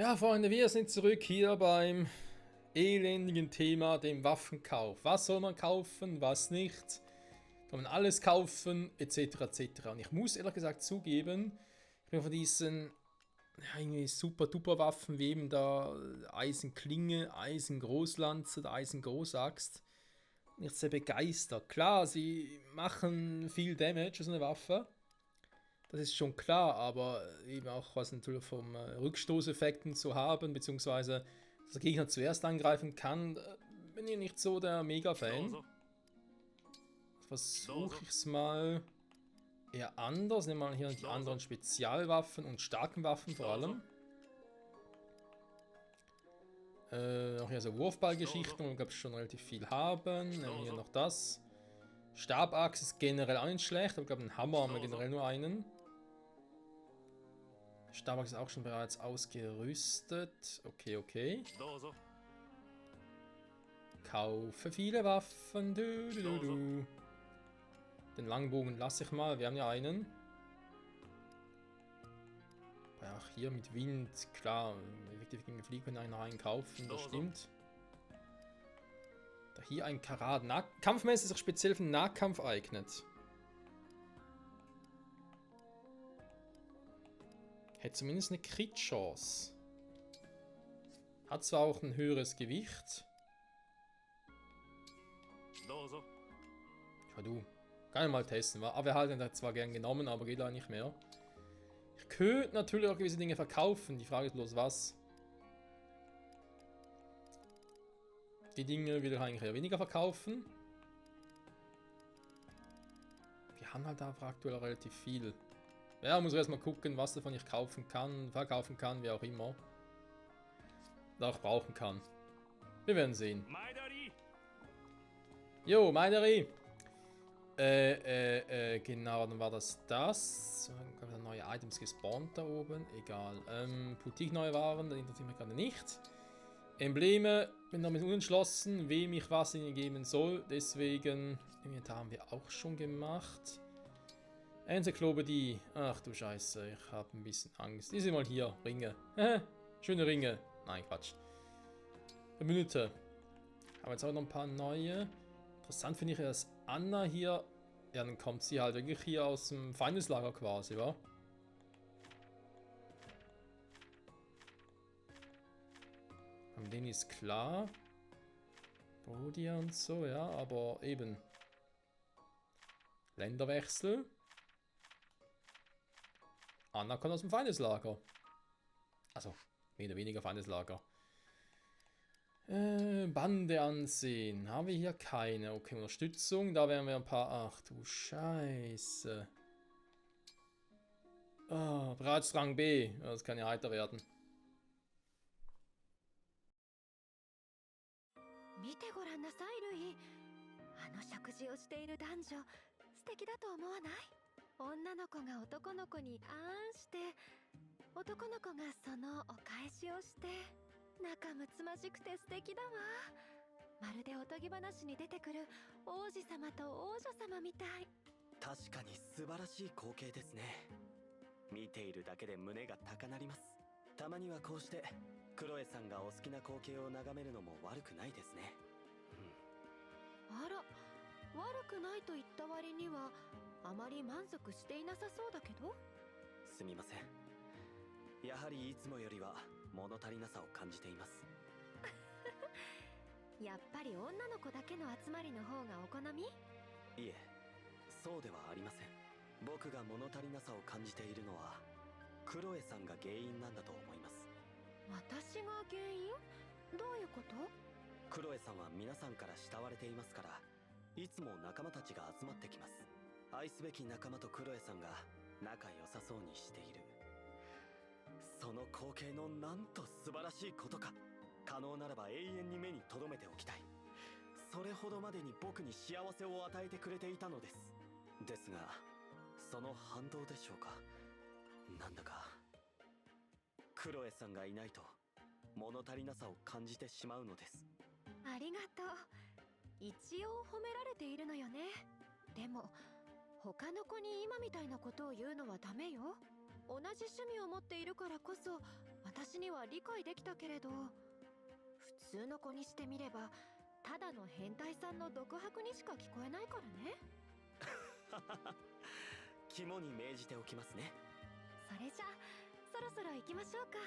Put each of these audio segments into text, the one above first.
Ja, Freunde, wir sind zurück hier beim elendigen Thema, dem Waffenkauf. Was soll man kaufen, was nicht? Kann man alles kaufen, etc. etc. Und ich muss ehrlich gesagt zugeben, ich bin von diesen irgendwie super duper Waffen wie eben da Eisenklinge, Eisengroßlanze, der Eisengroßaxt nicht sehr begeistert. Klar, sie machen viel Damage, so eine Waffe. Das ist schon klar, aber eben auch was natürlich vom Rückstoßeffekten zu haben, beziehungsweise dass der Gegner zuerst angreifen kann, bin ich nicht so der Mega-Fan. Versuche ich es mal eher anders. Nehmen wir mal hier die anderen Spezialwaffen und starken Waffen vor allem. Auch hier so Wurfballgeschichten, wo wir glaube ich schon relativ viel haben. Nehmen wir hier noch das. Stabachs ist generell auch nicht schlecht, aber ich glaube, einen Hammer haben wir generell nur einen. Stabachs ist auch schon bereits ausgerüstet. Okay, okay. Kaufe viele Waffen. Den Langbogen lasse ich mal, wir haben ja einen. Ach, hier mit Wind, klar, effektiv gegen Fliegen können einen reinkaufen, das stimmt. Da hier ein Karat. Kampfmesser ist sich speziell für den Nahkampf eignet. Hätte zumindest eine Crit-Chance. Hat zwar auch ein höheres Gewicht. Ja, du. Kann ich mal testen. Aber wir halten das zwar gern genommen, aber geht leider nicht mehr. Ich könnte natürlich auch gewisse Dinge verkaufen. Die Frage ist bloß, was. Die Dinge will ich eigentlich eher weniger verkaufen. Wir haben halt einfach aktuell relativ viel. Ja, muss erstmal gucken, was davon ich kaufen kann, verkaufen kann, wie auch immer. Oder auch brauchen kann. Wir werden sehen. Jo, Meinery! Genau, dann war das. So, dann haben neue Items gespawnt da oben. Egal. Boutique neue Waren, das interessiert mich gerade nicht. Embleme, bin damit unentschlossen, wem ich was ihnen geben soll. Deswegen, Inventar haben wir auch schon gemacht. Enzyklopädie. Ach du Scheiße, ich habe ein bisschen Angst. Die sind mal hier, Ringe. Schöne Ringe. Nein, Quatsch. Verbündete. Aber jetzt auch noch ein paar neue. Interessant finde ich, dass Anna hier... Ja, dann kommt sie halt wirklich hier aus dem Feindeslager quasi, wa? Am den ist klar. Bodia und so, ja, aber eben. Länderwechsel. Anna kommt aus dem Feindeslager. Also, mehr oder weniger Feindeslager. Bande ansehen. Haben wir hier keine. Okay, Unterstützung. Da wären wir ein paar... Ach du Scheiße. Ah, bereits Rang B. Das kann ja heiter werden. 見てごらんなさいルイ。あの食事をしている男女素敵だと思わない？女の子が男の子にあんして男の子がそのお返しをして仲睦まじくて素敵だわ。まるでおとぎ話に出てくる王子様と王女様みたい。確かに素晴らしい光景ですね。見ているだけで胸が高鳴ります。たまにはこうしてクロエさんがお好きな光景を眺めるのも悪くないですね。あら、悪くないと言った割にはあまり満足していなさそうだけど。すみません。やはりいつもよりは物足りなさを感じています。やっぱり女の子だけの集まりの方がお好み？いえ、そうではありません。僕が物足りなさを感じているのはクロエさんが原因なんだと思います。私が原因？どういうこと？クロエさんは皆さんから慕われていますから、いつも仲間たちが集まってきます。愛すべき仲間とクロエさんが仲良さそうにしている。その光景のなんと素晴らしいことか。可能ならば永遠に目に留めておきたい。それほどまでに僕に幸せを与えてくれていたのです。ですが、その反動でしょうか。なんだかクロエさんがいないと物足りなさを感じてしまうのです。ありがとう。一応褒められているのよね。でも他の子に今みたいなことを言うのはダメよ。同じ趣味を持っているからこそ私には理解できたけれど、普通の子にしてみればただの変態さんの独白にしか聞こえないからね。肝に銘じておきますね。それじゃそろそろ行きましょうか。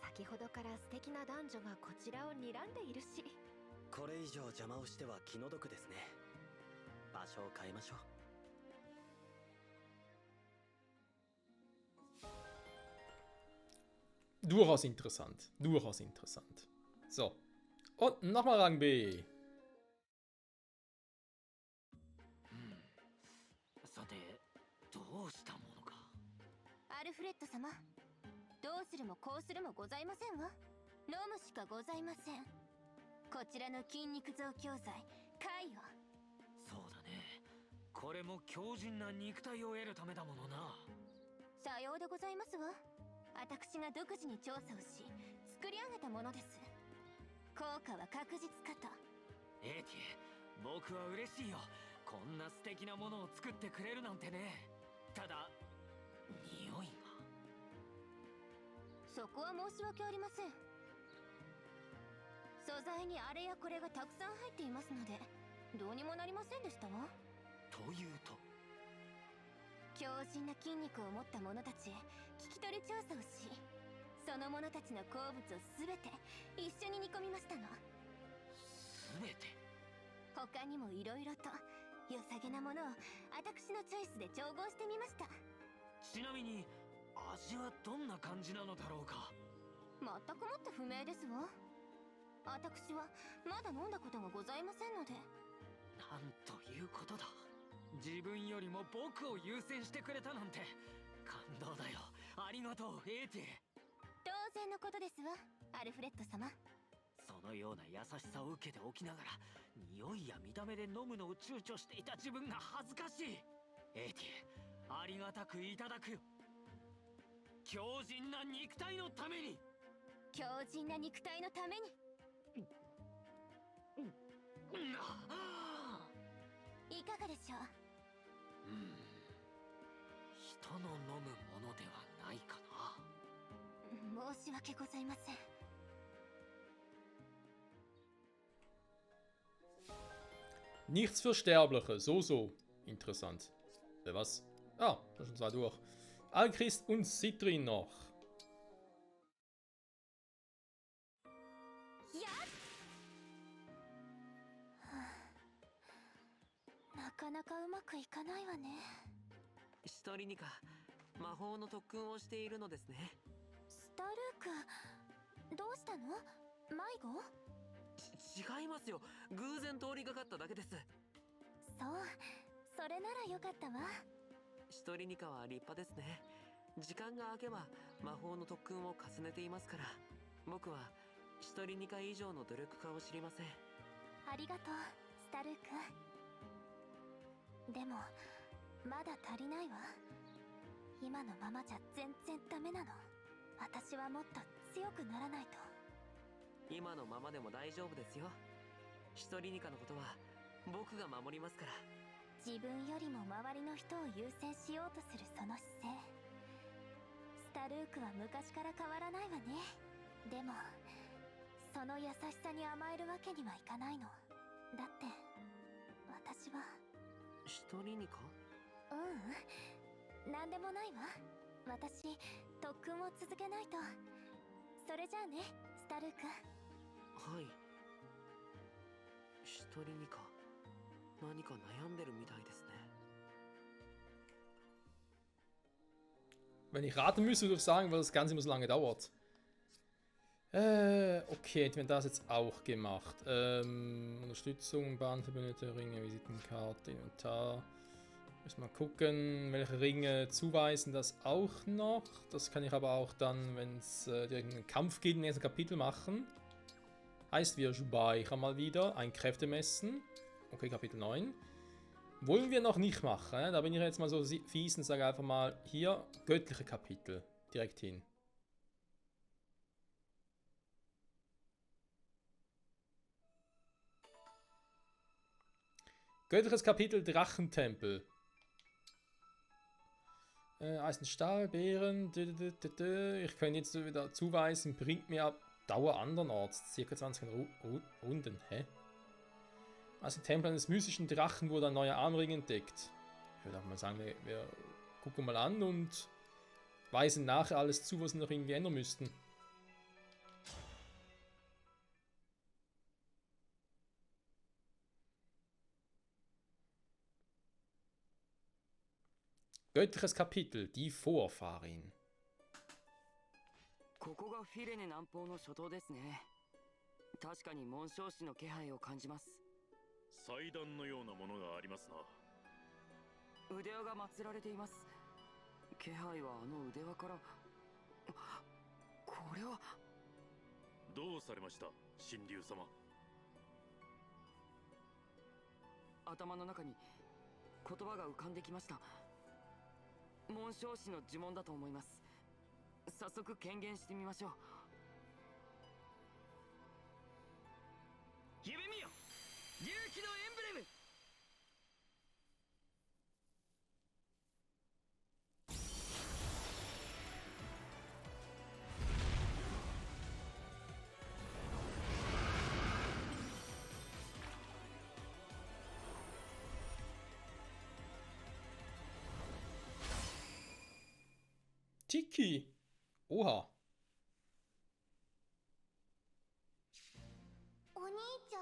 先ほどから素敵な男女がこちらを睨んでいるし。これ以上邪魔をしては気の毒ですね。場所を変えましょう。Durchaus interessant. Durchaus interessant. So. Und nochmal Rang B. さて、どうしたものか。アルフレッド様、どうするもこうするもございませんわ。飲むしかございません。こちらの筋肉増強剤カイオ。そうだね。これも強靭な肉体を得るためだものな。さようでございますわ。私が独自に調査をし作り上げたものです。効果は確実かと。エーティ、僕は嬉しいよ。こんな素敵なものを作ってくれるなんてね。ただ匂いが。そこは申し訳ありません。素材にあれやこれがたくさん入っていますのでどうにもなりませんでしたわ。というと、強靭な筋肉を持った者たちへ聞き取り調査をし、その者たちの好物を全て一緒に煮込みましたの。すべて。他にもいろいろと良さげなものを私のチョイスで調合してみました。ちなみに味はどんな感じなのだろうか。全くもって不明ですわ。私はまだ飲んだことがございませんので。なんということだ。自分よりも僕を優先してくれたなんて感動だよ。ありがとうエーティ。当然のことですわ、アルフレッド様。そのような優しさを受けておきながら匂いや見た目で飲むのを躊躇していた自分が恥ずかしい。エーティ、ありがたくいただくよ。強靭な肉体のために。強靭な肉体のために。いかがでしょう。人の飲むものではないかな。申し訳ございません。Nichts für Sterbliche. So, so. Interessant. Was? Ah, da sind zwei durch. Alchrist und Citrin noch. なかなかうまくいかないわね。シトリニカ、魔法の特訓をしているのですね。スタルーク、どうしたの？迷子？違いますよ。偶然通りがかっただけです。そう、それならよかったわ。シトリニカは立派ですね。時間が空けば魔法の特訓を重ねていますから。僕はシトリニカ以上の努力家を知りません。ありがとう、スタルーク。でもまだ足りないわ。今のままじゃ全然ダメなの。私はもっと強くならないと。今のままでも大丈夫ですよ。シトリニカのことは僕が守りますから。自分よりも周りの人を優先しようとするその姿勢、スタルークは昔から変わらないわね。でもその優しさに甘えるわけにはいかないの。だって私は。シトリニカ？なんでもないわ。私特訓を続けないと。それじゃあね、スタルーク。はい。シトリニカ、何か悩んでるみたいですね。Wenn ich raten müsste, würde ich sagen, weil das Ganze immer so lange dauert. Okay, hätten wir das jetzt auch gemacht. Unterstützung, Bahnverbündete, Ringe, Visitenkarte, Inventar. Müssen wir mal gucken, welche Ringe zuweisen das auch noch. Das kann ich aber auch dann, wenn es irgendeinen Kampf geht, im nächsten Kapitel machen. Heißt, wir speichern mal wieder ein Kräftemessen. Okay, Kapitel 9. Wollen wir noch nicht machen. Da bin ich jetzt mal so fies und sage einfach mal hier göttliche Kapitel direkt hin. Göttliches Kapitel Drachentempel. Eisen, Stahl, Beeren. Ich kann jetzt wieder zuweisen, bringt mir ab Dauer andernorts. Circa 20 Runden. Hä? Also im Tempel eines mystischen Drachen wurde ein neuer Armring entdeckt. Ich würde auch mal sagen, wir gucken mal an und weisen nachher alles zu, was wir noch irgendwie ändern müssten. Göttliches Kapitel, die Vorfahrin. ここがフィレネ南方の諸島ですね。確かに紋章師の気配を感じます。祭壇のようなものがありますな。腕輪が祀られています。気配はあの腕輪から。これは。どうされました、神竜様。頭の中に言葉が浮かんできました。紋章師の呪文だと思います。早速権限してみましょう。夢見よ、勇気のエンブレム。Tiki! Oha! お兄ちゃん、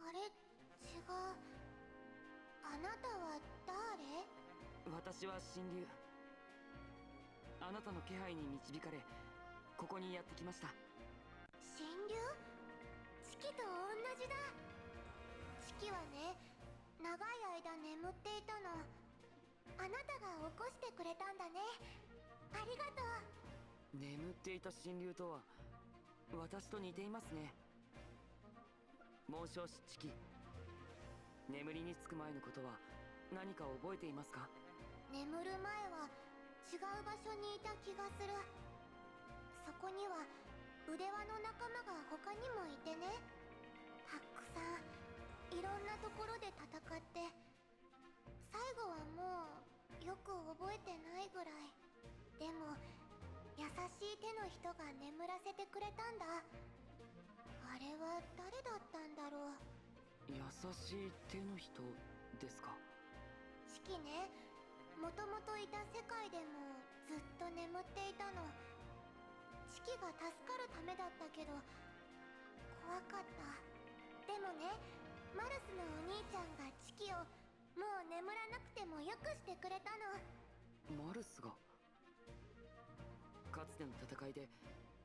あれ違う。あなたは誰？私は神竜。あなたの気配に導かれ、ここにやってきました。神竜？チキと同じだ。チキはね、長い間眠っていたの。あなたが起こしてくれたんだね。ありがとう。眠っていた神竜とは私と似ていますね。紋章師チキ、眠りにつく前のことは何か覚えていますか？眠る前は違う場所にいた気がする。そこには腕輪の仲間が他にもいてね。たくさんいろんなところで戦って、最後はもうよく覚えてないぐらい。でも優しい手の人が眠らせてくれたんだ。あれは誰だったんだろう。優しい手の人ですか？チキね、もともといた世界でもずっと眠っていたの。チキが助かるためだったけど怖かった。でもね、マルスのお兄ちゃんがチキをもう眠らなくてもよくしてくれたの。マルスが？かつての戦いで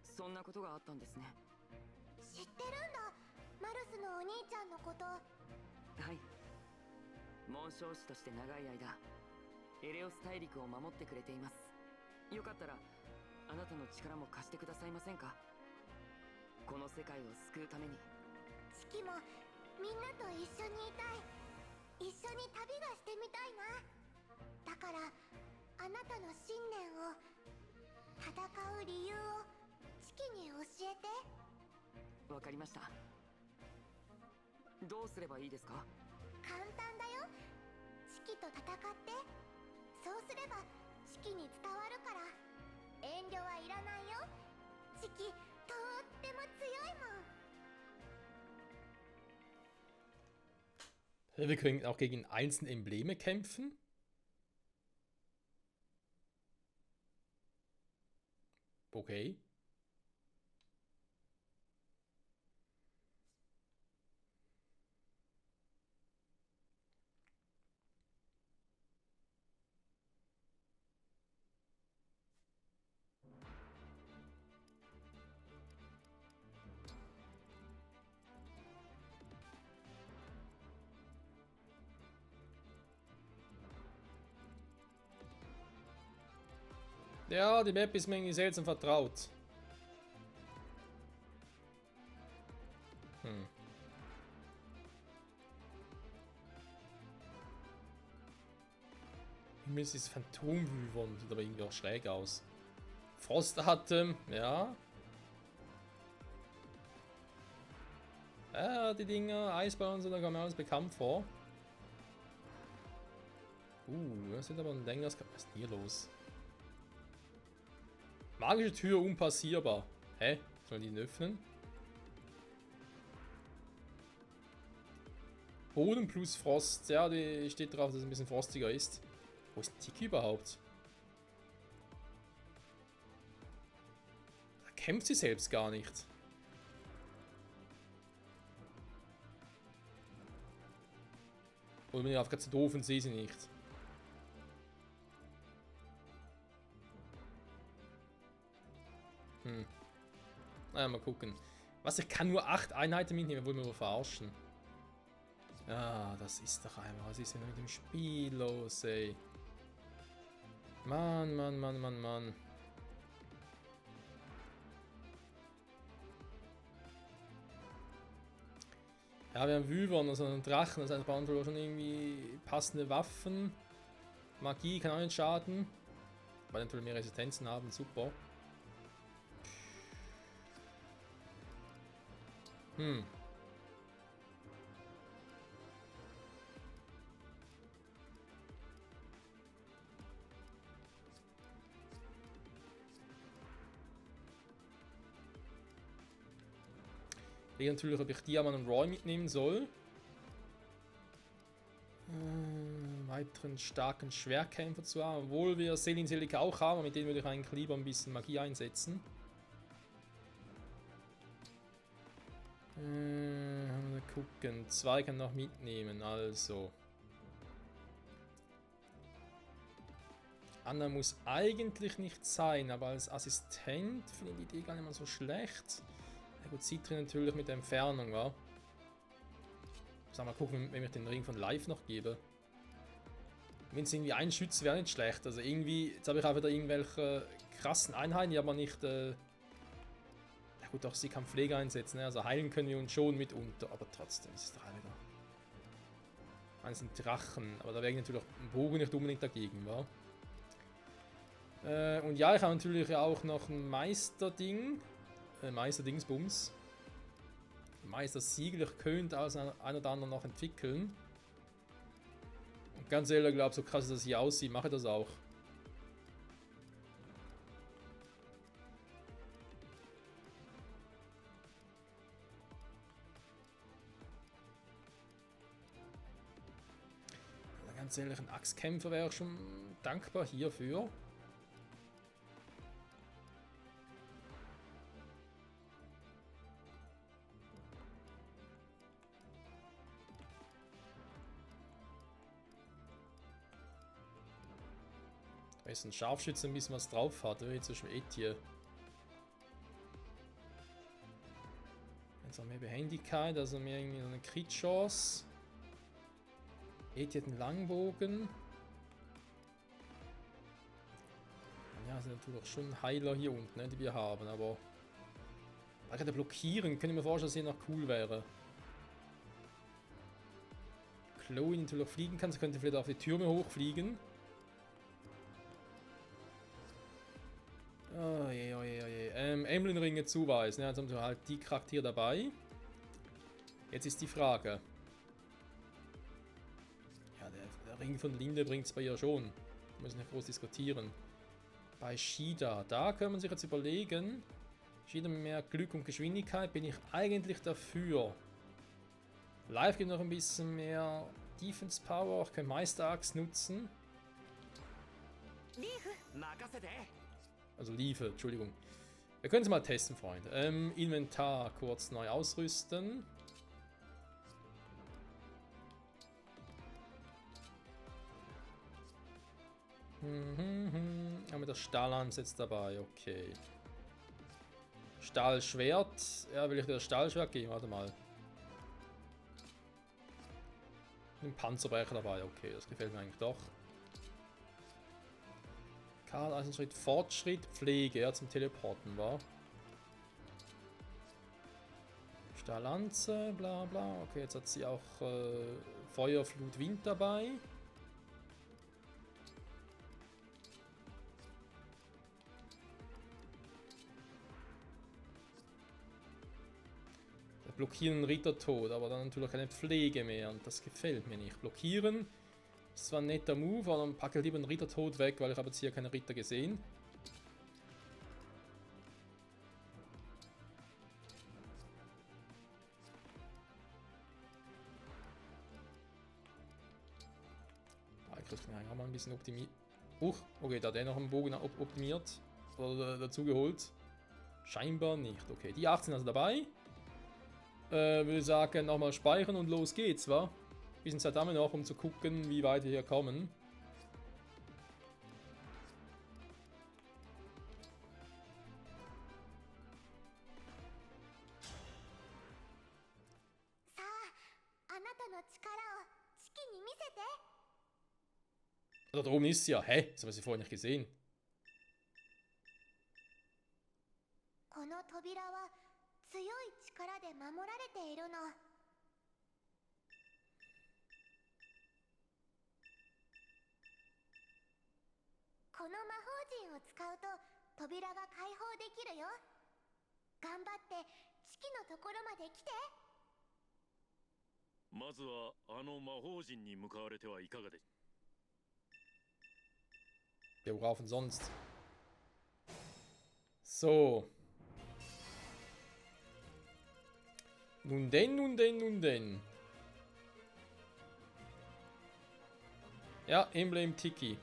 そんなことがあったんですね。知ってるんだ、マルスのお兄ちゃんのこと。はい。紋章師として長い間エレオス大陸を守ってくれています。よかったらあなたの力も貸してくださいませんか？この世界を救うために。チキもみんなと一緒にいたい。一緒に旅がしてみたいな。だからあなたの信念を、戦う理由をチキに教えて。わかりました。どうすればいいですか？簡単だよ。チキと戦って、そうすればチキに伝わるから。遠慮はいらないよ。チキとっても強いもん。 Wir können auch gegen einzelne Embleme kämpfen. Okay. Ja, die Map ist mir irgendwie seltsam vertraut. Mir ist das Phantomwüvern, sieht aber irgendwie auch schräg aus. Frostatem, ja. Ja, die Dinger, Eisball und so, da kommt mir alles bekannt vor. Das ist aber ein längeres... Was ist denn hier los? Magische Tür unpassierbar. Hä? Sollen die ihn öffnen? Boden plus Frost. Ja, die steht drauf, dass es ein bisschen frostiger ist. Wo ist Tiki überhaupt? Da kämpft sie selbst gar nicht. Oder bin ich einfach zu doof und sehe sie nicht? Naja, mal gucken. Was, ich kann nur 8 Einheiten mitnehmen, wollen wir wohl verarschen. Ja, das ist doch einmal. Was ist denn mit dem Spiel los, ey? Mann, Mann, Mann, Mann, Mann. Ja, wir haben Wyvern, also einen Drachen, das heißt, wir brauchen schon irgendwie passende Waffen. Magie kann auch nicht schaden. Weil natürlich mehr Resistenzen haben, super. Ich will natürlich, ob ich Diamant und Roy mitnehmen soll. Weiteren starken Schwerkämpfer zu haben. Obwohl wir Selin Selika auch haben, mit denen würde ich eigentlich lieber ein bisschen Magie einsetzen. Mal gucken. 2 kann noch mitnehmen, also. Anna muss eigentlich nicht sein, aber als Assistent finde ich die Idee gar nicht mal so schlecht. Ja gut, Citrin natürlich mit der Entfernung, wa? Ich mal gucken, wenn ich den Ring von Live noch gebe. Wenn es irgendwie ein Schütze wäre nicht schlecht. Also irgendwie, jetzt habe ich auch wieder irgendwelche krassen Einheiten, die aber nicht... Ja gut, auch sie kann Pflege einsetzen, ne? Also heilen können wir uns schon mitunter, aber trotzdem ist es doch auch wieder... Eins sind Drachen, aber da wäre natürlich auch ein Bogen nicht unbedingt dagegen, wa? Und ja, ich habe natürlich auch noch ein Meisterding. Meisterdingsbums. Meistersiegel, ich könnte also ein oder andere noch entwickeln. Und ganz ehrlich, ich glaube, so krass, dass das hier aussieht, mache ich das auch. Also ganz ehrlich, ein Axtkämpfer wäre schon dankbar hierfür. Weil ein Scharfschütze ein bisschen was drauf hat, jetzt ist schon Etienne. Jetzt haben wir Behendigkeit, also mehr irgendwie so eine Crit-Chance. Etienne hat einen Langbogen. Ja, sind natürlich auch schon Heiler hier unten, ne, die wir haben, aber... Bei der Blockieren, könnte ich mir vorstellen, dass hier noch cool wäre. Chloe natürlich auch fliegen kann, sie könnte vielleicht auf die Türme hochfliegen. Oh je, oh je, oh je. Emblem-Ringe zuweisen. Ja, jetzt haben wir halt die Charaktere dabei. Jetzt ist die Frage. Ja, der Ring von Linde bringt es bei ihr schon. Wir müssen nicht groß diskutieren. Bei Shida, da kann man sich jetzt überlegen. Shida mit mehr Glück und Geschwindigkeit bin ich eigentlich dafür. Live gibt noch ein bisschen mehr Defense Power. Ich kann Meister-Axt nutzen. Also Liefe, Entschuldigung. Wir können es mal testen, Freunde. Inventar kurz neu ausrüsten. Haben wir das Stahlhands jetzt dabei, okay. Stahlschwert. Ja, will ich dir das Stahlschwert geben? Warte mal. Ein Panzerbrecher dabei, okay, das gefällt mir eigentlich doch. Karl, also Schritt Fortschritt, Pflege, ja, zum Teleporten war. Stahllanze, bla bla. Okay, jetzt hat sie auch Feuer, Flut, Wind dabei. Blockieren Ritter tot, aber dann natürlich keine Pflege mehr und das gefällt mir nicht. Blockieren, Das war ein netter Move, aber dann packe ich lieber den Rittertod weg, weil ich habe jetzt hier keine Ritter gesehen. Das kann ich auch mal ein bisschen optimieren. Okay, da hat er noch einen Bogen optimiert. Oder dazu geholt. Scheinbar nicht. Okay, die 18 also dabei. Würde sagen, nochmal speichern und los geht's, wa? Bisschen Zeit haben wir noch, um zu gucken, wie weit wir hier kommen. Da oben ist sie ja. Hä? Das habe ich vorher nicht gesehen. この扉は強い力で守られているの。この魔法陣を使うと扉が開放できるよ。頑張って地器のところまで来て。まずはあの魔法陣に向かわれてはいかがで。Worauf sonst? So. Nun denn. Ja, Emblem Tiki.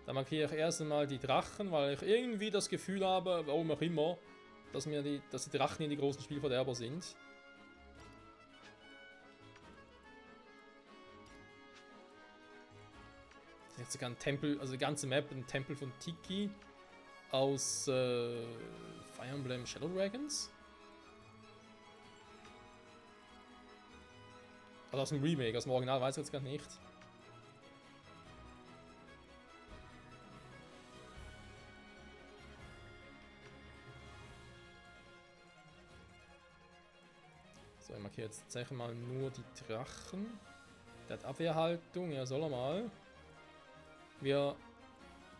Da markiere ich erst einmal die Drachen, weil ich irgendwie das Gefühl habe, warum auch immer, dass die Drachen hier die großen Spielverderber sind. Jetzt sogar ein Tempel, also die ganze Map, ein Tempel von Tiki aus Fire Emblem Shadow Dragons. Also aus dem Remake, aus dem Original weiß ich jetzt gar nicht. So, ich markiere jetzt tatsächlich mal nur die Drachen. Der hat Abwehrhaltung, ja soll er mal. Wir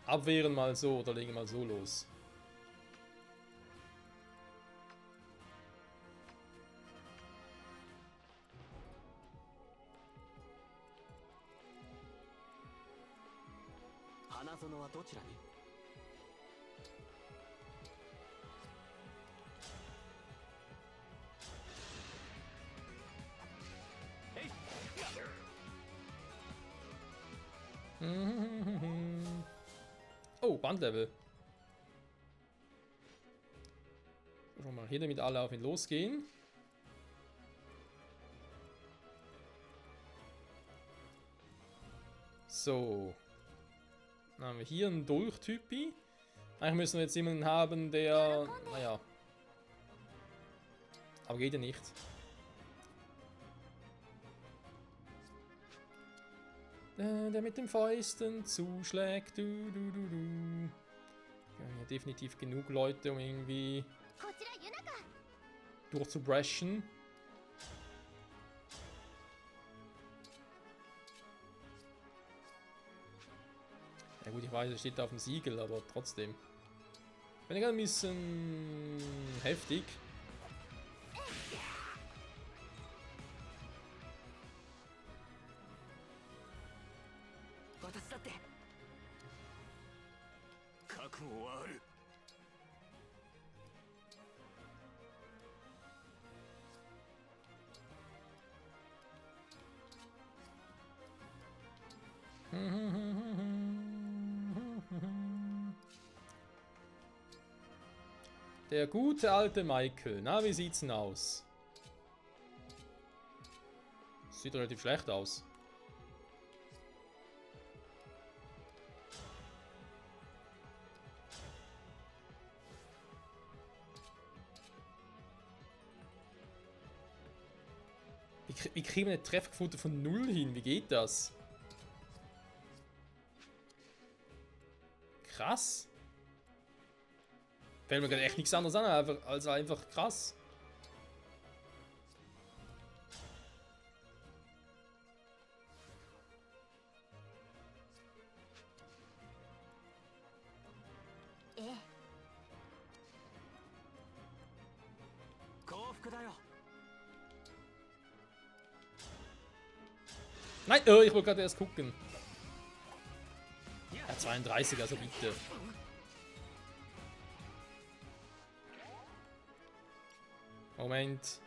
abwehren mal so oder legen mal so los. Hanazono wa dochira ni? Oh, Bandlevel. Schon mal hier damit alle auf ihn losgehen. So. Dann haben wir hier einen Dolch-Typi. Eigentlich müssen wir jetzt jemanden haben, der... Naja. Aber geht ja nicht. Der mit den Fäusten zuschlägt. Ja, definitiv genug Leute, um irgendwie durchzubrechen. Ja gut, ich weiß, es steht da auf dem Siegel, aber trotzdem. Bin ich ein bisschen heftig. Der gute alte Michael. Na, wie sieht's denn aus? Sieht relativ schlecht aus. Wie kriegen wir eine Trefferquote von 0 hin? Wie geht das? Krass. Fällt mir gerade echt nichts anderes an, als einfach krass. Nein, ich wollte gerade erst gucken. Ja, 32, also bitte. Moment.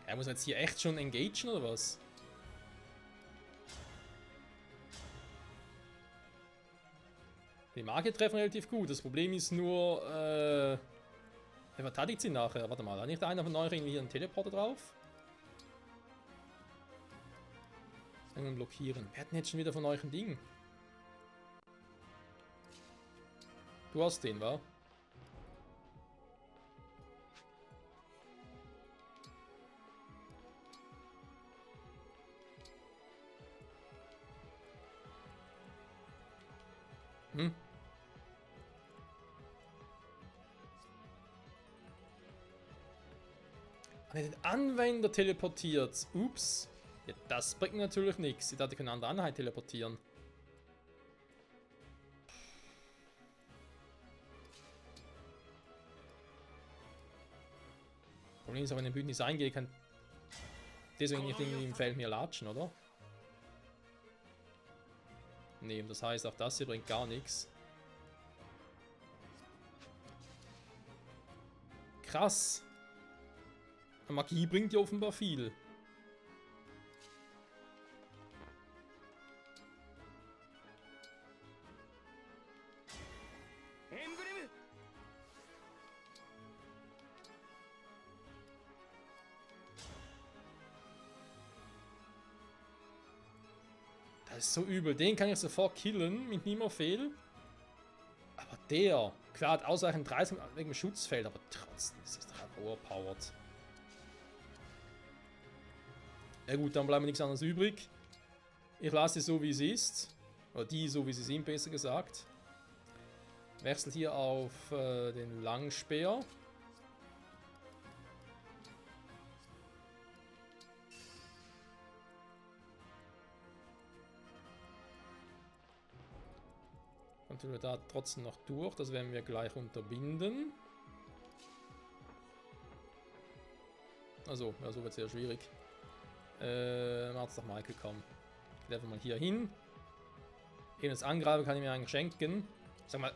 Er muss jetzt hier echt schon engagen oder was? Die Magier treffen relativ gut. Das Problem ist nur, er verteidigt sie nachher. Warte mal, hat nicht einer von euch irgendwie einen Teleporter drauf? Irgendwann blockieren. Wer hat denn jetzt schon wieder von euch ein Ding? Du hast den, wa? Hm? Den Anwender teleportiert. Ups. Ja, das bringt natürlich nichts. Ich dachte, ich kann eine andere Einheit teleportieren. Problem ist, wenn ich in den Bündnis eingehe, kann deswegen nicht irgendwie im Feld mir latschen, oder? Nee, das heißt, auch das hier bringt gar nichts. Krass. Magie bringt ja offenbar viel. Das ist so übel. Den kann ich sofort killen mit Nimmerfehl. Aber der, klar, hat ausreichend 30 wegen dem Schutzfeld, aber trotzdem ist das doch overpowered. Ja gut, dann bleibt mir nichts anderes übrig. Ich lasse es so, wie es ist. Oder die so, wie sie sind, besser gesagt. Wechsel hier auf den Langspeer. Kommt wir da trotzdem noch durch, das werden wir gleich unterbinden. Also, ja, so wird es sehr schwierig. Warte doch, Michael, komm. Ich will einfach mal hier hin. Eben das Angreifen kann ich mir eigentlich schenken. Sag mal.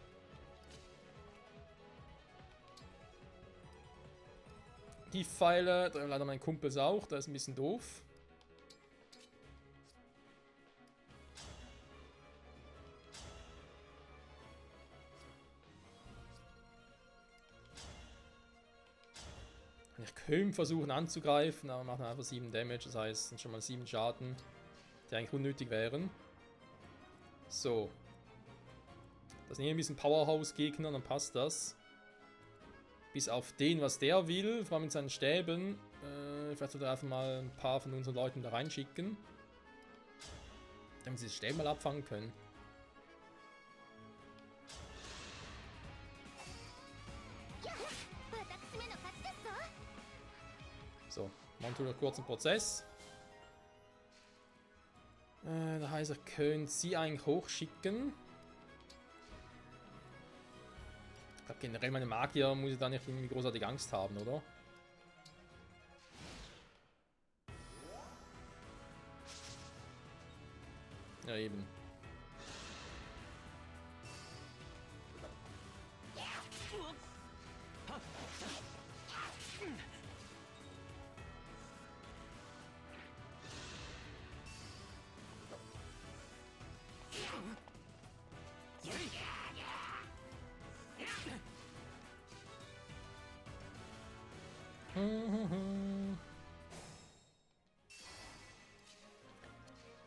Die Pfeile, da leider mein Kumpels auch, da ist ein bisschen doof. Ich könnte versuchen anzugreifen, aber machen einfach 7 Damage, das heißt sind schon mal 7 Schaden, die eigentlich unnötig wären. So. Das sind hier ein bisschen Powerhouse-Gegner, dann passt das. Bis auf den, was der will, vor allem mit seinen Stäben. Vielleicht sollte er einfach mal ein paar von unseren Leuten da reinschicken. Damit sie das Stäbe mal abfangen können. So, machen wir einen kurzen Prozess. Da heißt er, können sie eigentlich hochschicken. Ich glaube generell meine Magier muss ich da nicht irgendwie großartig Angst haben, oder? Ja, eben.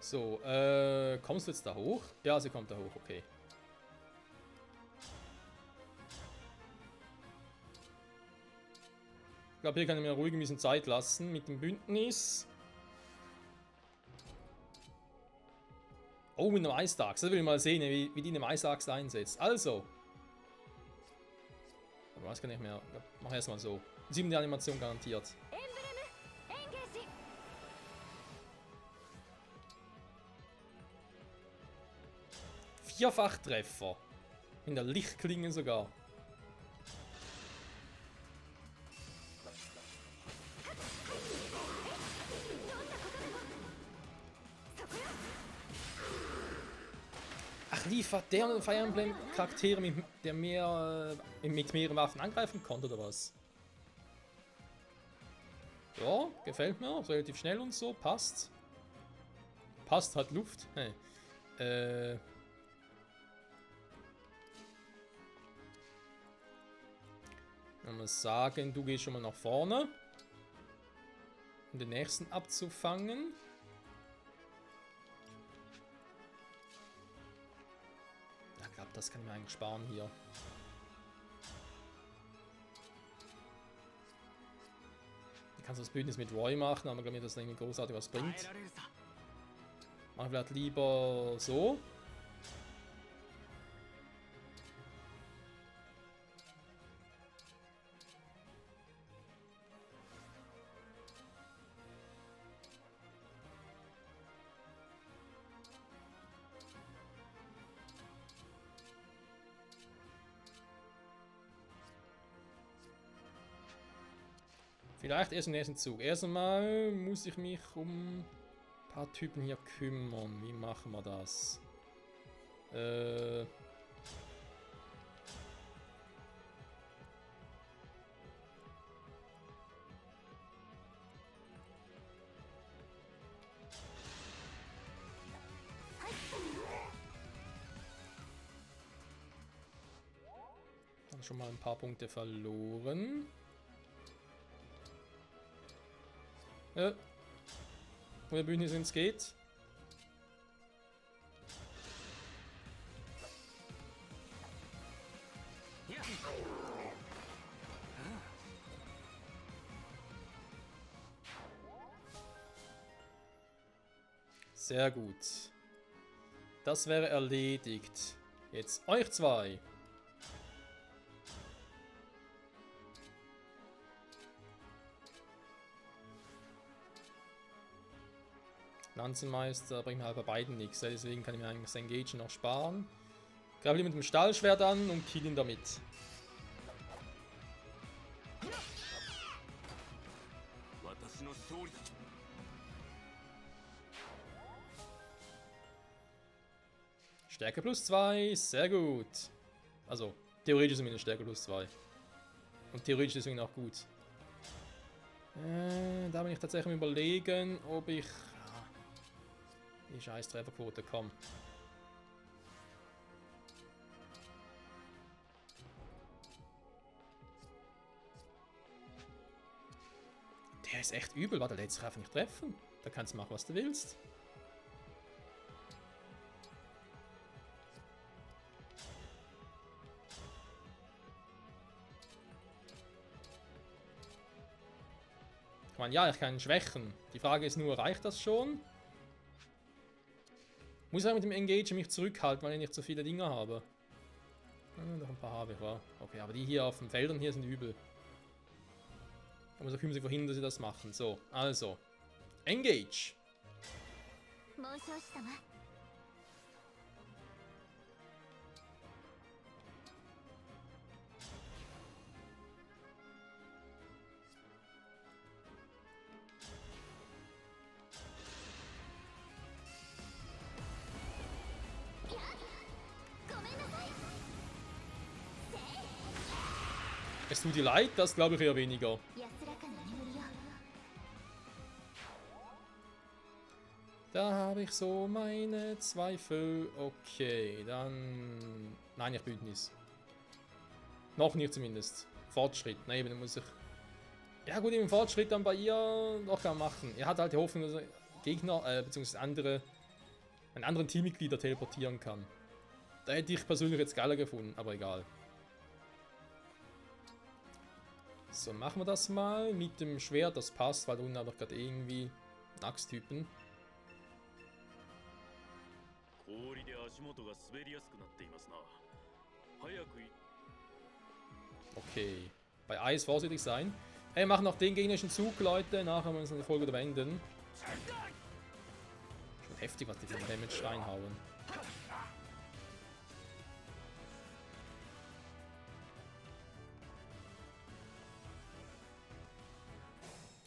So, kommst du jetzt da hoch? Ja, sie kommt da hoch, okay. Ich glaube, hier kann ich mir ruhig ein bisschen Zeit lassen mit dem Bündnis. Oh, mit einem Eisdachs. Das will ich mal sehen, wie die einen Eisdachs einsetzt. Also. Ich weiß gar nicht mehr. Mach erstmal so. 7 Animation garantiert. Vierfachtreffer. In der Lichtklinge sogar. Ach, liefert der und Fire Emblem Charaktere, mit mehreren Waffen angreifen konnte, oder was? Ja, gefällt mir. Relativ schnell und so. Passt. Passt, hat Luft. Hey. Ich muss sagen, du gehst schon mal nach vorne. Um den nächsten abzufangen. Ich glaube, das kann ich mir eigentlich sparen hier. Ich kann das Bündnis mit Roy machen, aber glaube ich, dass das irgendwie großartig was bringt. Mach ich vielleicht lieber so. Vielleicht erst im nächsten Zug. Erst einmal muss ich mich um ein paar Typen hier kümmern. Wie machen wir das? Dann schon mal ein paar Punkte verloren. Wo der Bühne sind, es geht. Sehr gut. Das wäre erledigt. Jetzt euch zwei. Lanzenmeister bringt mir halt bei beiden nichts, deswegen kann ich mir eigentlich das Engage noch sparen. Greife lieber mit dem Stahlschwert an und kill ihn damit. Stärke plus 2, sehr gut. Also, theoretisch zumindest Stärke plus 2. Und theoretisch deswegen auch gut. Da bin ich tatsächlich am Überlegen, ob ich... Die scheiß Trefferquote, komm. Der ist echt übel, warte, der lässt sich einfach nicht treffen. Da kannst du machen, was du willst. Ich meine, ja, ich kann ihn schwächen. Die Frage ist nur, reicht das schon? Muss ich mit dem Engage mich zurückhalten, weil ich nicht so viele Dinger habe. Noch ein paar habe ich, ja. Okay, aber die hier auf den Feldern hier sind übel. Da muss ich künftig verhindern, dass sie das machen. So, also. Engage! Es tut dir leid, das glaube ich eher weniger. Da habe ich so meine Zweifel. Okay, dann... Nein, nicht Bündnis. Noch nicht zumindest. Fortschritt. Nein, dann muss ich... Ja gut, im Fortschritt dann bei ihr noch gar machen. Er hat halt die Hoffnung, dass er Gegner, beziehungsweise einen anderen Teammitglieder teleportieren kann. Da hätte ich persönlich jetzt geiler gefunden, aber egal. So, machen wir das mal mit dem Schwert, das passt, weil da unten habe ich gerade irgendwie einen Axttypen. Okay, bei Eis vorsichtig sein. Wir machen noch den gegnerischen Zug, Leute, nachher müssen wir die Folge beenden. Schon heftig, was die für Damage reinhauen.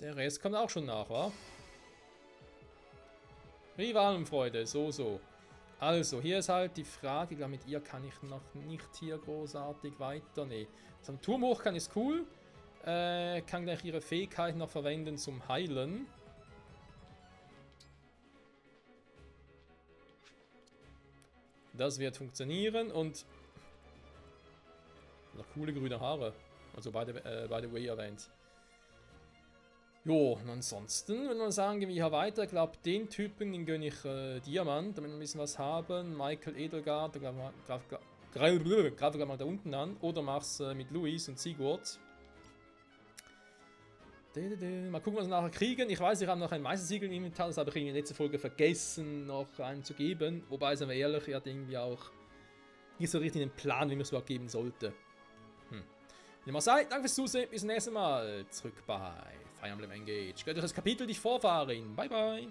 Der Rest kommt auch schon nach, wa? Rivalenfreude, so. Also, hier ist halt die Frage, ich glaube, mit ihr kann ich noch nicht hier großartig weiternehmen. Also, am Turm hoch kann ist cool. Kann gleich ihre Fähigkeit noch verwenden zum Heilen. Das wird funktionieren und noch coole grüne Haare. Also by the way erwähnt. Jo, und ansonsten würde man sagen, gehen wir hier weiter. Ich glaube, den Typen, den gönne ich Diamant, damit wir ein bisschen was haben. Michael Edelgard, greife mal da unten an. Oder mach's mit Luis und Sigurd. Mal gucken, was wir nachher kriegen. Ich weiß, ich habe noch ein Meistersiegel im Inventar, das habe ich in der letzten Folge vergessen, noch einen zu geben. Wobei, seien wir ehrlich, er hat irgendwie auch nicht so richtig einen Plan, wie man es überhaupt geben sollte. Wie immer sei, danke fürs Zusehen, bis zum nächsten Mal. Zurück bei Fire Emblem Engage. Gönnt euch das Kapitel, die ich vorfahre. Bye, bye.